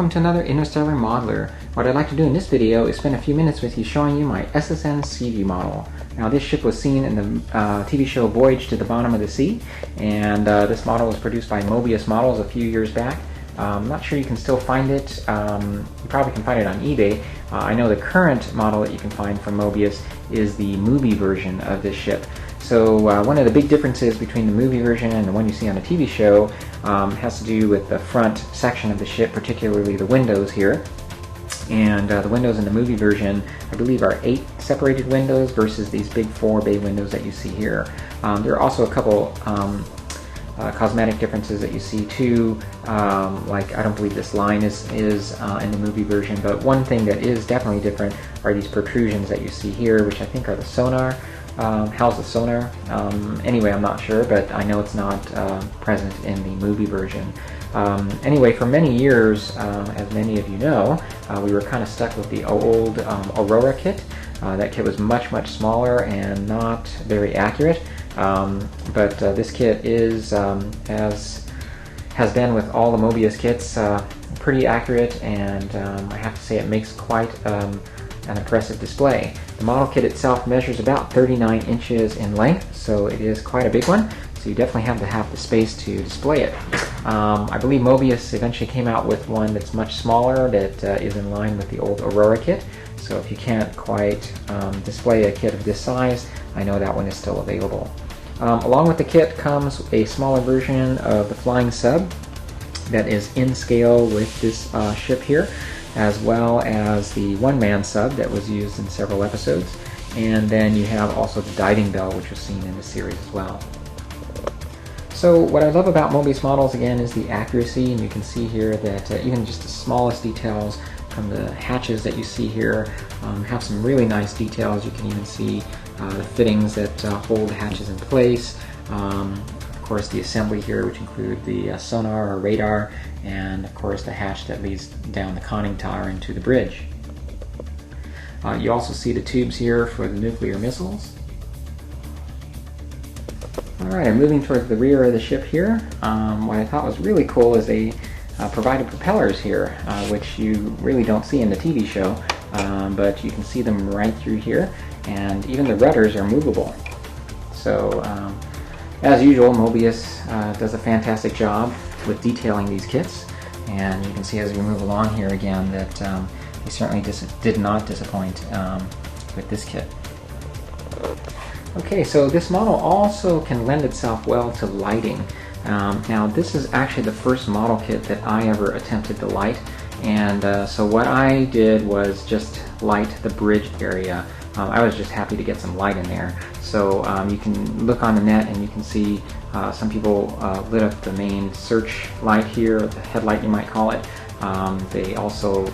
welcome to another Interstellar Modeler. What I'd like to do in this video is spend a few minutes with you showing you my SSN Seaview model. Now this ship was seen in the TV show Voyage to the Bottom of the Sea, and this model was produced by Moebius Models a few years back. I'm not sure you can still find it. You probably can find it on eBay. I know the current model that you can find from Moebius is the movie version of this ship. So one of the big differences between the movie version and the one you see on the TV show has to do with the front section of the ship, particularly the windows here. And the windows in the movie version, I believe, are 8 separated windows versus these big 4 bay windows that you see here. There are also a couple cosmetic differences that you see too, like I don't believe this line is in the movie version, but one thing that is definitely different are these protrusions that you see here, which I think are the sonar. How's the sonar? Anyway, I'm not sure, but I know it's not present in the movie version. Anyway, for many years, as many of you know, we were kind of stuck with the old Aurora kit. That kit was much, much smaller and not very accurate. But this kit is, as has been with all the Moebius kits, pretty accurate, and I have to say it makes quite an impressive display. The model kit itself measures about 39 inches in length, so it is quite a big one, so you definitely have to have the space to display it. I believe Moebius eventually came out with one that's much smaller that is in line with the old Aurora kit, so if you can't quite display a kit of this size, I know that one is still available. Along with the kit comes a smaller version of the flying sub that is in scale with this ship here, as well as the one-man sub that was used in several episodes. And then you have also the diving bell, which was seen in the series as well. So what I love about Moebius models, again, is the accuracy, and you can see here that even just the smallest details from the hatches that you see here have some really nice details. You can even see the fittings that hold the hatches in place. Of course, the assembly here, which include the sonar or radar, and of course the hatch that leads down the conning tower into the bridge. You also see the tubes here for the nuclear missiles. Alright, I'm moving towards the rear of the ship here. What I thought was really cool is they provided propellers here, which you really don't see in the TV show, but you can see them right through here, and even the rudders are movable. So, as usual, Moebius does a fantastic job with detailing these kits, and you can see as we move along here again that they certainly did not disappoint with this kit. Okay, so this model also can lend itself well to lighting. Now this is actually the first model kit that I ever attempted to light, and so what I did was just light the bridge area. I was just happy to get some light in there. So you can look on the net and you can see some people lit up the main search light here, or the headlight you might call it. They also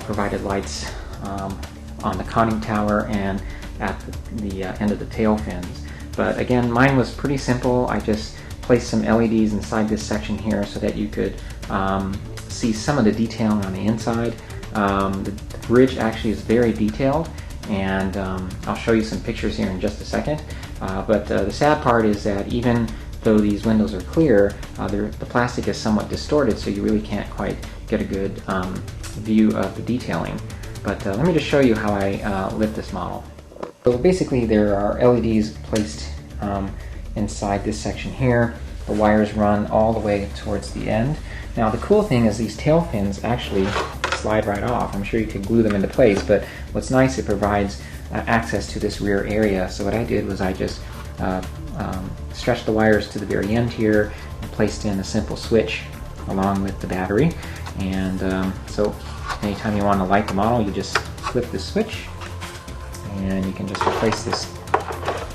provided lights on the conning tower and at the end of the tail fins. But again, mine was pretty simple. I just placed some LEDs inside this section here so that you could see some of the detailing on the inside. The bridge actually is very detailed, and I'll show you some pictures here in just a second. But the sad part is that even though these windows are clear, the plastic is somewhat distorted, so you really can't quite get a good view of the detailing. But let me just show you how I lit this model. So basically there are LEDs placed inside this section here. The wires run all the way towards the end. Now the cool thing is these tail fins actually slide right off. I'm sure you could glue them into place, but what's nice, it provides access to this rear area. So what I did was I just stretched the wires to the very end here and placed in a simple switch along with the battery. And so anytime you want to light the model, you just flip this switch and you can just replace this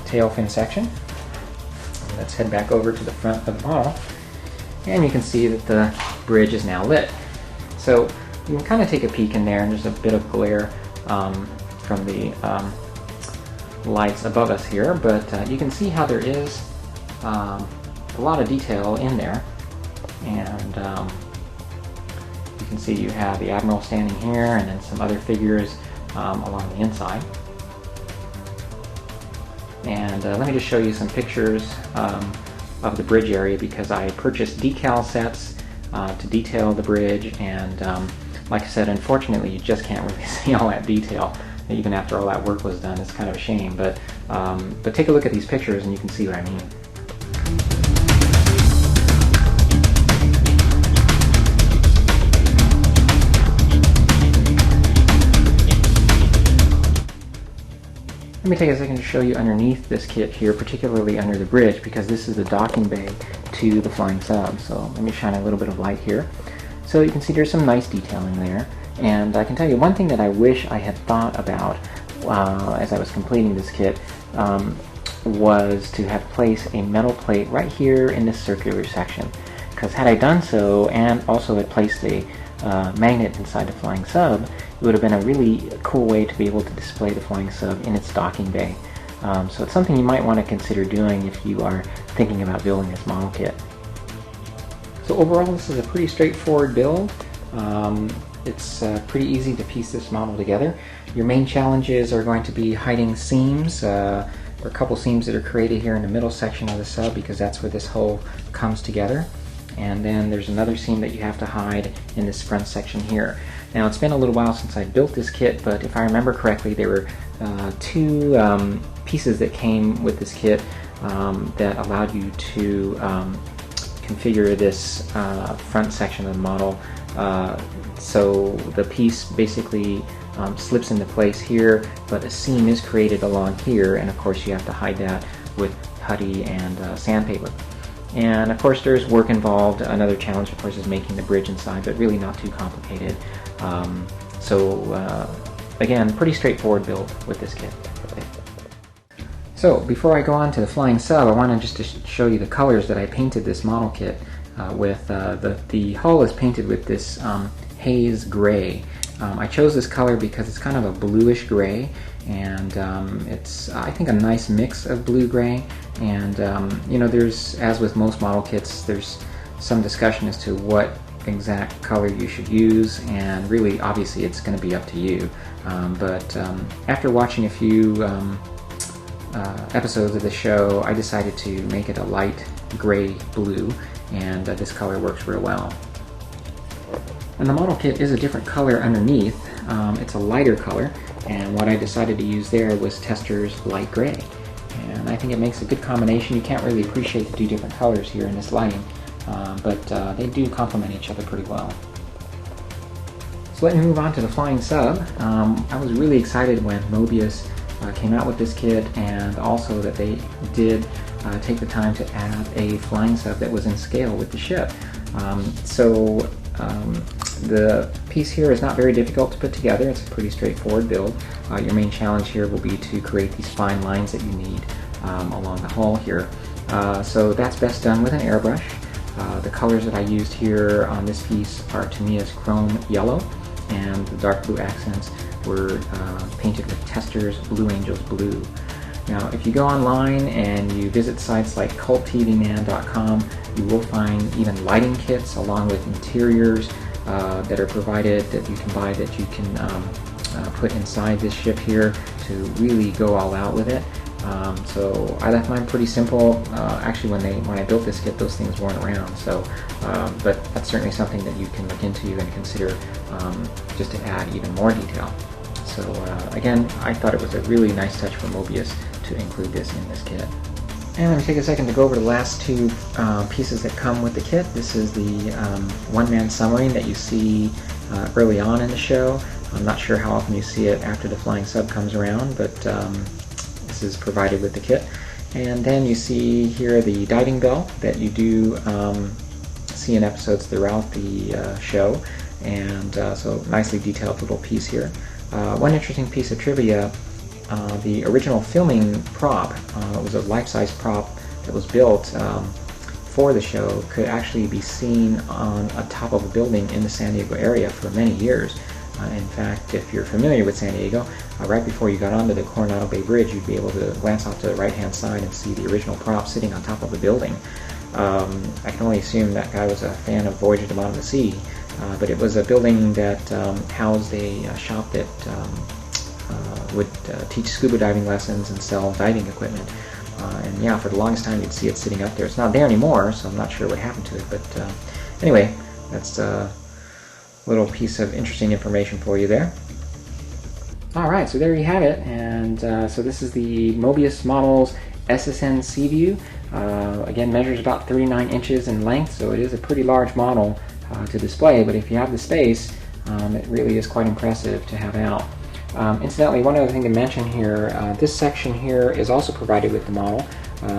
tail fin section. Let's head back over to the front of the model, and you can see that the bridge is now lit. So you can kind of take a peek in there, and there's a bit of glare from the lights above us here, but you can see how there is a lot of detail in there. And you can see you have the Admiral standing here, and then some other figures along the inside. And let me just show you some pictures of the bridge area, because I purchased decal sets to detail the bridge, and like I said, unfortunately you just can't really see all that detail even after all that work was done. It's kind of a shame, but take a look at these pictures and you can see what I mean. Let me take a second to show you underneath this kit here, particularly under the bridge, because this is the docking bay to the flying sub. So let me shine a little bit of light here. So you can see there's some nice detailing there. And I can tell you one thing that I wish I had thought about as I was completing this kit was to have placed a metal plate right here in this circular section. Because had I done so, and also had placed a magnet inside the flying sub, it would have been a really cool way to be able to display the flying sub in its docking bay. So it's something you might want to consider doing if you are thinking about building this model kit. So overall, this is a pretty straightforward build. It's pretty easy to piece this model together. Your main challenges are going to be hiding seams. There are a couple seams that are created here in the middle section of the sub because that's where this hole comes together. And then there's another seam that you have to hide in this front section here. Now, it's been a little while since I built this kit, but if I remember correctly, there were two pieces that came with this kit that allowed you to configure this front section of the model. So the piece basically slips into place here, but a seam is created along here, and of course you have to hide that with putty and sandpaper. And of course there's work involved. Another challenge of course is making the bridge inside, but really not too complicated. Again, pretty straightforward build with this kit. So before I go on to the flying sub, I wanted just to show you the colors that I painted this model kit with. The hull is painted with this haze gray. I chose this color because it's kind of a bluish gray, and it's I think a nice mix of blue-gray. And you know, there's, as with most model kits, there's some discussion as to what exact color you should use, and really obviously it's going to be up to you. But after watching a few episodes of the show, I decided to make it a light gray blue, and this color works real well. And the model kit is a different color underneath. It's a lighter color, and what I decided to use there was Tester's light gray. And I think it makes a good combination. You can't really appreciate the two different colors here in this lighting, but they do complement each other pretty well. So let me move on to the flying sub. I was really excited when Moebius came out with this kit, and also that they did take the time to add a flying sub that was in scale with the ship. The piece here is not very difficult to put together. It's a pretty straightforward build. Your main challenge here will be to create these fine lines that you need along the hull here. So that's best done with an airbrush. The colors that I used here on this piece are Tamiya's chrome yellow, and the dark blue accents were painted with Tester's Blue Angels blue. Now, if you go online and you visit sites like culttvman.com, you will find even lighting kits along with interiors that are provided that you can buy, that you can put inside this ship here to really go all out with it. So I left mine pretty simple. Actually, when I built this kit, those things weren't around. So, but that's certainly something that you can look into and consider just to add even more detail. So again, I thought it was a really nice touch from Moebius to include this in this kit. And let me take a second to go over the last two pieces that come with the kit. This is the one-man submarine that you see early on in the show. I'm not sure how often you see it after the flying sub comes around, but this is provided with the kit. And then you see here the diving bell that you do see in episodes throughout the show, and so nicely detailed little piece here. One interesting piece of trivia, the original filming prop, was a life-size prop that was built for the show, could actually be seen on top of a building in the San Diego area for many years. In fact, if you're familiar with San Diego, right before you got onto the Coronado Bay Bridge, you'd be able to glance off to the right-hand side and see the original prop sitting on top of a building. I can only assume that guy was a fan of Voyage to the Bottom of the Sea, but it was a building that housed a shop that would teach scuba diving lessons and sell diving equipment. And yeah, for the longest time you'd see it sitting up there. It's not there anymore, so I'm not sure what happened to it, but anyway, that's a little piece of interesting information for you there. Alright, so there you have it, and so this is the Moebius Models SSN Seaview. Again, measures about 39 inches in length, so it is a pretty large model to display, but if you have the space, it really is quite impressive to have out. Incidentally, one other thing to mention here, this section here is also provided with the model.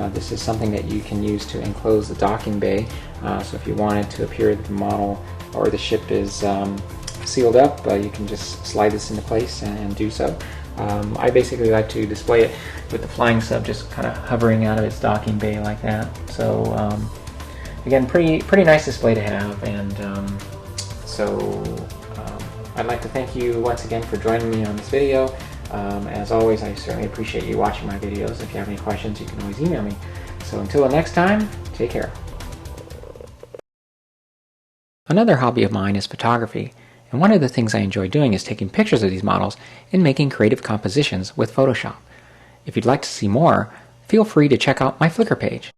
This is something that you can use to enclose the docking bay, so if you wanted to appear that the model or the ship is sealed up, you can just slide this into place and do so. I basically like to display it with the flying sub just kind of hovering out of its docking bay like that. So again, pretty nice display to have, and I'd like to thank you once again for joining me on this video. As always, I certainly appreciate you watching my videos. If you have any questions, you can always email me. So until the next time, take care. Another hobby of mine is photography, and one of the things I enjoy doing is taking pictures of these models and making creative compositions with Photoshop. If you'd like to see more, feel free to check out my Flickr page.